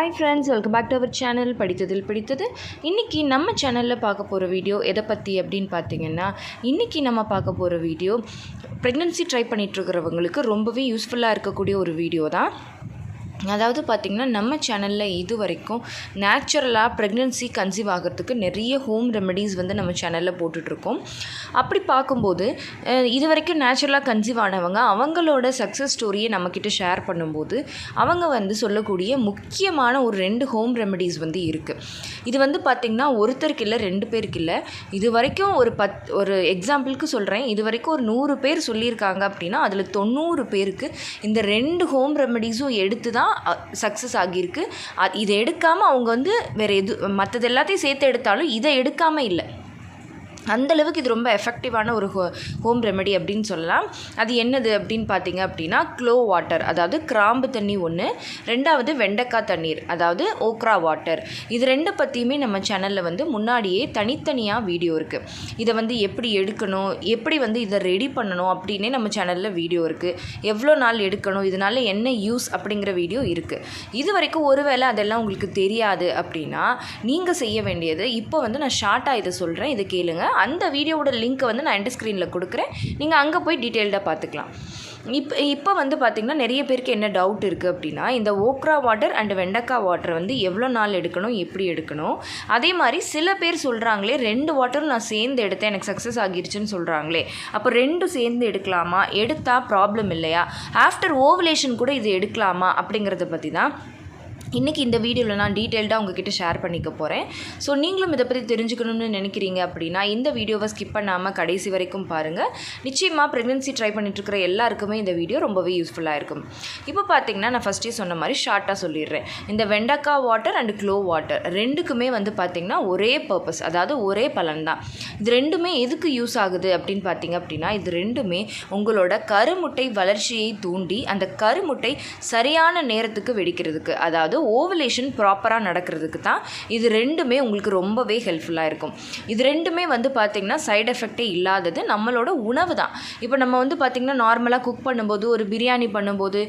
Hi friends, welcome back to our channel படித்ததில் பிடித்தது. இன்றைக்கி நம்ம சேனலில் பார்க்க போகிற வீடியோ எதை பற்றி அப்படின்னு பார்த்தீங்கன்னா, இன்றைக்கி நம்ம பார்க்க போகிற வீடியோ ப்ரெக்னென்சி ட்ரை பண்ணிகிட்ருக்கிறவங்களுக்கு ரொம்பவே யூஸ்ஃபுல்லாக இருக்கக்கூடிய ஒரு வீடியோ தான். அதாவது பார்த்திங்கன்னா, நம்ம சேனலில் இது வரைக்கும் நேச்சுரலாக ப்ரெக்னென்சி கன்சீவ் ஆகிறதுக்கு நிறைய ஹோம் ரெமெடிஸ் வந்து நம்ம சேனலில் போட்டுட்ருக்கோம். அப்படி பார்க்கும்போது இது வரைக்கும் நேச்சுரலாக கன்சீவ் ஆனவங்க அவங்களோட சக்ஸஸ் ஸ்டோரியை நம்மக்கிட்ட ஷேர் பண்ணும்போது அவங்க வந்து சொல்லக்கூடிய முக்கியமான ஒரு 2 ஹோம் ரெமெடிஸ் வந்து இருக்குது. இது வந்து பார்த்திங்கன்னா ஒருத்தருக்கு இல்லை 2 பேருக்கு இல்லை, இது வரைக்கும் ஒரு எக்ஸாம்பிளுக்கு சொல்கிறேன், இது வரைக்கும் ஒரு 100 பேர் சொல்லியிருக்காங்க அப்படின்னா அதில் 90 பேருக்கு இந்த 2 ஹோம் ரெமெடிஸும் எடுத்து தான் சக்ஸஸ் ஆகியிருக்கு. இதை எடுக்காமல் அவங்க வந்து வேறு மற்றது எல்லாத்தையும் சேர்த்து எடுத்தாலும் இதை எடுக்காமல் இல்லை. அந்தளவுக்கு இது ரொம்ப எஃபெக்டிவான ஒரு ஹோம் ரெமெடி அப்படின்னு சொல்லலாம். அது என்னது அப்படின்னு பார்த்தீங்க அப்படின்னா, க்ளோ வாட்டர், அதாவது கிராம்பு தண்ணி ஒன்று, 2வது வெண்டைக்காய் தண்ணீர், அதாவது ஓக்ரா வாட்டர். இது 2 பற்றியுமே நம்ம சேனலில் வந்து முன்னாடியே தனித்தனியாக வீடியோ இருக்குது. இதை வந்து எப்படி எடுக்கணும், எப்படி வந்து இதை ரெடி பண்ணணும் அப்படின்னே நம்ம சேனலில் வீடியோ இருக்குது. எவ்வளோ நாள் எடுக்கணும், இதனால் என்ன யூஸ் அப்படிங்கிற வீடியோ இருக்குது. இது வரைக்கும் ஒருவேளை அதெல்லாம் உங்களுக்கு தெரியாது அப்படின்னா நீங்கள் செய்ய வேண்டியது, இப்போ வந்து நான் ஷார்ட்டாக இதை சொல்கிறேன், இதை கேளுங்க. அந்த வீடியோவோட லிங்க்கை வந்து நான் எண்ட் ஸ்க்ரீனில் கொடுக்குறேன், நீங்கள் அங்கே போய் டீட்டெயில்டாக பார்த்துக்கலாம். இப்போ வந்து பார்த்திங்கன்னா நிறைய பேருக்கு என்ன டவுட் இருக்குது அப்படின்னா, இந்த ஓக்ரா வாட்டர் அண்ட் வெண்டைக்காய் வாட்டர் வந்து எவ்வளோ நாள் எடுக்கணும், எப்படி எடுக்கணும். அதே மாதிரி சில பேர் சொல்கிறாங்களே 2 வாட்டரும் நான் சேர்ந்து எடுத்தேன் எனக்கு சக்ஸஸ் ஆகிருச்சுன்னு சொல்கிறாங்களே, அப்போ 2 சேர்ந்து எடுக்கலாமா, எடுத்தால் ப்ராப்ளம் இல்லையா, ஆஃப்டர் ஓவலேஷன் கூட இது எடுக்கலாமா அப்படிங்கிறத பற்றி தான் இன்றைக்கி இந்த வீடியோவில் நான் டீட்டெயில்டாக உங்ககிட்ட ஷேர் பண்ணிக்க போகிறேன். ஸோ நீங்களும் இதை பற்றி தெரிஞ்சுக்கணும்னு நினைக்கிறீங்க அப்படின்னா இந்த வீடியோவை ஸ்கிப் பண்ணாமல் கடைசி வரைக்கும் பாருங்கள். நிச்சயமாக ப்ரெக்னென்சி ட்ரை பண்ணிட்டுருக்கிற எல்லாருக்குமே இந்த வீடியோ ரொம்பவே யூஸ்ஃபுல்லாக இருக்கும். இப்போ பார்த்திங்கன்னா நான் ஃபஸ்ட்டே சொன்ன மாதிரி ஷார்ட்டாக சொல்லிடுறேன். இந்த வெண்டைக்காய் வாட்டர் அண்ட் க்ளோ வாட்டர் 2க்குமே வந்து பார்த்திங்கன்னா ஒரே பர்பஸ், அதாவது ஒரே பலன் தான். இது 2மே எதுக்கு யூஸ் ஆகுது அப்படின்னு பார்த்திங்க அப்படின்னா, இது 2மே உங்களோட கருமுட்டை வளர்ச்சியை தூண்டி அந்த கருமுட்டை சரியான நேரத்துக்கு வெடிக்கிறதுக்கு, அதாவது ஓவலேஷன் ப்ராப்பராக நடக்கிறதுக்கு தான் இது 2மே உங்களுக்கு ரொம்பவே ஹெல்ப்ஃபுல்லாக இருக்கும். இது 2மே வந்து பார்த்திங்கன்னா சைடு எஃபெக்டே இல்லாதது நம்மளோட உணவு தான். இப்போ நம்ம வந்து பார்த்திங்கன்னா நார்மலாக குக் பண்ணும்போது, ஒரு பிரியாணி பண்ணும்போது,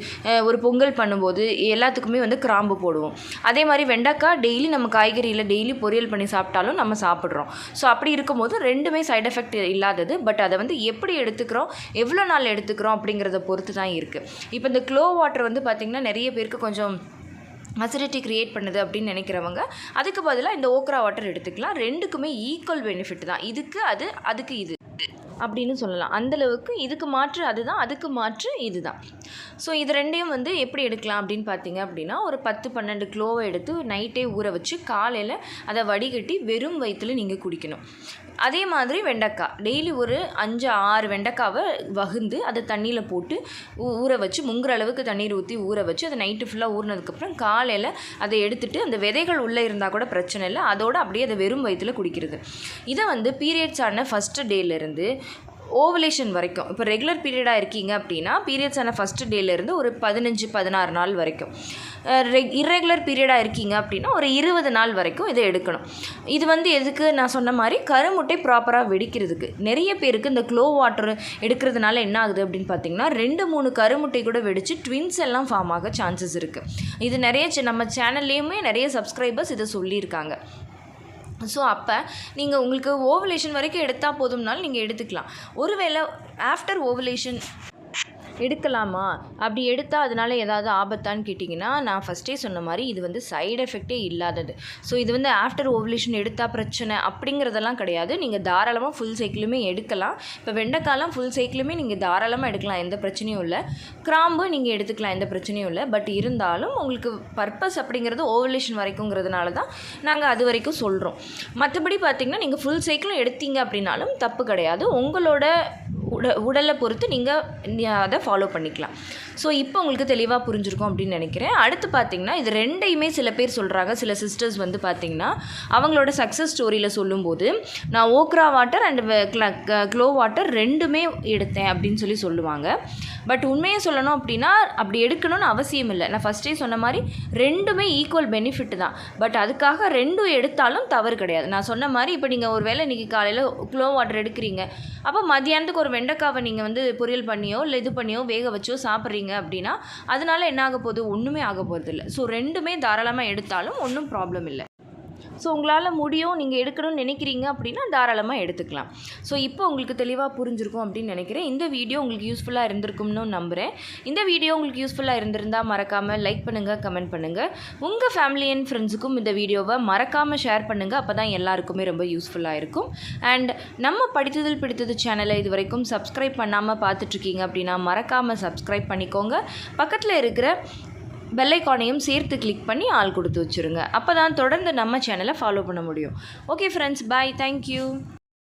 ஒரு பொங்கல் பண்ணும்போது எல்லாத்துக்குமே வந்து கிராம்பு போடுவோம். அதே மாதிரி வெண்டைக்காய் டெய்லி நம்ம காய்கறியில் டெய்லி பொரியல் பண்ணி சாப்பிட்டாலும் நம்ம சாப்பிட்றோம். ஸோ அப்படி இருக்கும்போது 2மே சைடு எஃபெக்ட் இல்லாதது. பட் அதை வந்து எப்படி எடுத்துக்கிறோம், எவ்வளோ நாள் எடுத்துக்கிறோம் அப்படிங்கிறத பொறுத்து தான் இருக்குது. இப்போ இந்த க்ளோ வாட்டர் வந்து பார்த்திங்கன்னா நிறைய பேருக்கு கொஞ்சம் அசிடிட்டி க்ரியேட் பண்ணுது அப்படின்னு நினைக்கிறவங்க அதுக்கு பதிலாக இந்த ஓக்ரா வாட்டர் எடுத்துக்கலாம். 2க்குமே ஈக்குவல் பெனிஃபிட் தான். இதுக்கு அதுக்கு இது அப்படின்னு சொல்லலாம். அந்தளவுக்கு இதுக்கு மாற்று அதுதான், அதுக்கு மாற்று இது தான். ஸோ இது 2யும் வந்து எப்படி எடுக்கலாம் அப்படின்னு பார்த்தீங்க அப்படின்னா, ஒரு 10-12 க்ளோவை எடுத்து நைட்டே ஊற வச்சு காலையில் அதை வடிகட்டி வெறும் வயிற்றில் நீங்கள் குடிக்கணும். அதே மாதிரி வெண்டைக்காய் டெய்லி ஒரு 5-6 வெண்டைக்காவை வகுந்து அதை தண்ணியில் போட்டு ஊற வச்சு, முங்குற அளவுக்கு தண்ணீர் ஊற்றி ஊற வச்சு அதை நைட்டு ஃபுல்லாக ஊறினதுக்கப்புறம் காலையில் அதை எடுத்துகிட்டு, அந்த விதைகள் உள்ளே இருந்தால் கூட பிரச்சனை இல்லை, அதோடு அப்படியே அதை வெறும் வயிற்றில் குடிக்கிறது. இதை வந்து பீரியட்ஸ் ஆன ஃபஸ்ட்டு டேலேருந்து ஓவலேஷன் வரைக்கும், இப்போ ரெகுலர் பீரியடாக இருக்கீங்க அப்படின்னா பீரியட்ஸ் ஆன ஃபஸ்ட்டு டேலேருந்து ஒரு 15-16 நாள் வரைக்கும், இர்ரெகுலர் பீரியடாக இருக்கீங்க அப்படின்னா ஒரு 20 நாள் வரைக்கும் இதை எடுக்கணும். இது வந்து எதுக்கு, நான் சொன்ன மாதிரி கருமுட்டை ப்ராப்பராக வெடிக்கிறதுக்கு. நிறைய பேருக்கு இந்த க்ளோ வாட்டர் எடுக்கிறதுனால என்ன ஆகுது அப்படின்னு பார்த்தீங்கன்னா, 2-3 கருமுட்டை கூட வெடித்து ட்வின்ஸ் எல்லாம் ஃபார்ம் ஆக சான்சஸ் இருக்குது. இது நிறைய நம்ம சேனல்லையுமே நிறைய சப்ஸ்கிரைபர்ஸ் இதை சொல்லியிருக்காங்க. ஸோ அப்போ நீங்கள் உங்களுக்கு ஓவலேஷன் வரைக்கும் எடுத்தால் போதும்னாலும் நீங்கள் எடுத்துக்கலாம். ஒருவேளை ஆஃப்டர் ஓவலேஷன் எடுக்கலாமா, அப்படி எடுத்தால் அதனால் ஏதாவது ஆபத்தான்னு கேட்டிங்கன்னா, நான் ஃபஸ்ட்டே சொன்ன மாதிரி இது வந்து சைடு எஃபெக்டே இல்லாதது. ஸோ இது வந்து ஆஃப்டர் ஓவலேஷன் எடுத்தால் பிரச்சனை அப்படிங்கிறதெல்லாம் கிடையாது. நீங்கள் தாராளமாக ஃபுல் சைக்கிளுமே எடுக்கலாம். இப்போ வெண்டைக்காலாம் ஃபுல் சைக்கிளுமே நீங்கள் தாராளமாக எடுக்கலாம், எந்த பிரச்சனையும் இல்லை. கிராம்பு நீங்கள் எடுத்துக்கலாம், எந்த பிரச்சனையும் இல்லை. பட் இருந்தாலும் உங்களுக்கு பர்பஸ் அப்படிங்கிறது ஓவலேஷன் வரைக்குங்கிறதுனால தான் நாங்கள் அது வரைக்கும் சொல்கிறோம். மற்றபடி பார்த்திங்கன்னா நீங்கள் ஃபுல் சைக்கிளும் எடுத்தீங்க அப்படின்னாலும் தப்பு கிடையாது. உங்களோட உடலை பொறுத்து நீங்கள் அதை ஃபாலோ பண்ணிக்கலாம். ஸோ இப்போ உங்களுக்கு தெளிவாக புரிஞ்சிருக்கும் அப்படின்னு நினைக்கிறேன். அடுத்து பார்த்திங்கன்னா இது 2யுமே சில பேர் சொல்கிறாங்க, சில சிஸ்டர்ஸ் வந்து பார்த்திங்கன்னா அவங்களோட சக்ஸஸ் ஸ்டோரியில் சொல்லும்போது, நான் okra water and clove water 2மே எடுத்தேன் அப்படின்னு சொல்லுவாங்க. பட் உண்மையை சொல்லணும் அப்படின்னா அப்படி எடுக்கணும்னு அவசியம் இல்லை. நான் ஃபஸ்ட்டே சொன்ன மாதிரி 2மே ஈக்குவல் பெனிஃபிட் தான். பட் அதுக்காக 2 எடுத்தாலும் தவறு கிடையாது. நான் சொன்ன மாதிரி இப்போ நீங்கள் ஒரு வேளை இன்றைக்கி காலையில் க்ளோ வாட்டர் எடுக்கிறீங்க, அப்போ மதியானத்துக்கு ஒரு வெண்டைக்காவை நீங்கள் வந்து பொரியல் பண்ணியோ இல்லை இது பண்ணியோ வேக வச்சோ சாப்பிட்றீங்க அப்படின்னா அதனால என்ன ஆக போகுது? ஒன்றுமே ஆக போகிறதில்ல. ஸோ ரெண்டுமே தாராளமாக எடுத்தாலும் ஒன்றும் ப்ராப்ளம் இல்லை. ஸோ உங்களால் முடியும், நீங்கள் எடுக்கணும்னு நினைக்கிறீங்க அப்படின்னா தாராளமாக எடுத்துக்கலாம். ஸோ இப்போ உங்களுக்கு தெளிவாக புரிஞ்சிருக்கும் அப்படின்னு நினைக்கிறேன். இந்த வீடியோ உங்களுக்கு யூஸ்ஃபுல்லாக இருந்திருக்கும்னு நம்புகிறேன். இந்த வீடியோ உங்களுக்கு யூஸ்ஃபுல்லாக இருந்திருந்தால் மறக்காமல் லைக் பண்ணுங்கள், கமெண்ட் பண்ணுங்கள். உங்கள் ஃபேமிலி அண்ட் ஃப்ரெண்ட்ஸுக்கும் இந்த வீடியோவை மறக்காமல் ஷேர் பண்ணுங்கள். அப்போ தான் எல்லாருக்குமே ரொம்ப யூஸ்ஃபுல்லாக இருக்கும். அண்ட் நம்ம படித்ததில் பிடித்தது சேனலை இது வரைக்கும் சப்ஸ்கிரைப் பண்ணாமல் பார்த்துட்ருக்கீங்க அப்படின்னா மறக்காமல் சப்ஸ்கிரைப் பண்ணிக்கோங்க. பக்கத்தில் இருக்கிற பெல் ஐகானையும் சேர்த்து கிளிக் பண்ணி ஆல் கொடுத்து வச்சுருங்க. அப்போ தான் தொடர்ந்து நம்ம சேனலை ஃபாலோ பண்ண முடியும். ஓகே ஃப்ரெண்ட்ஸ், பாய், தேங்க்யூ.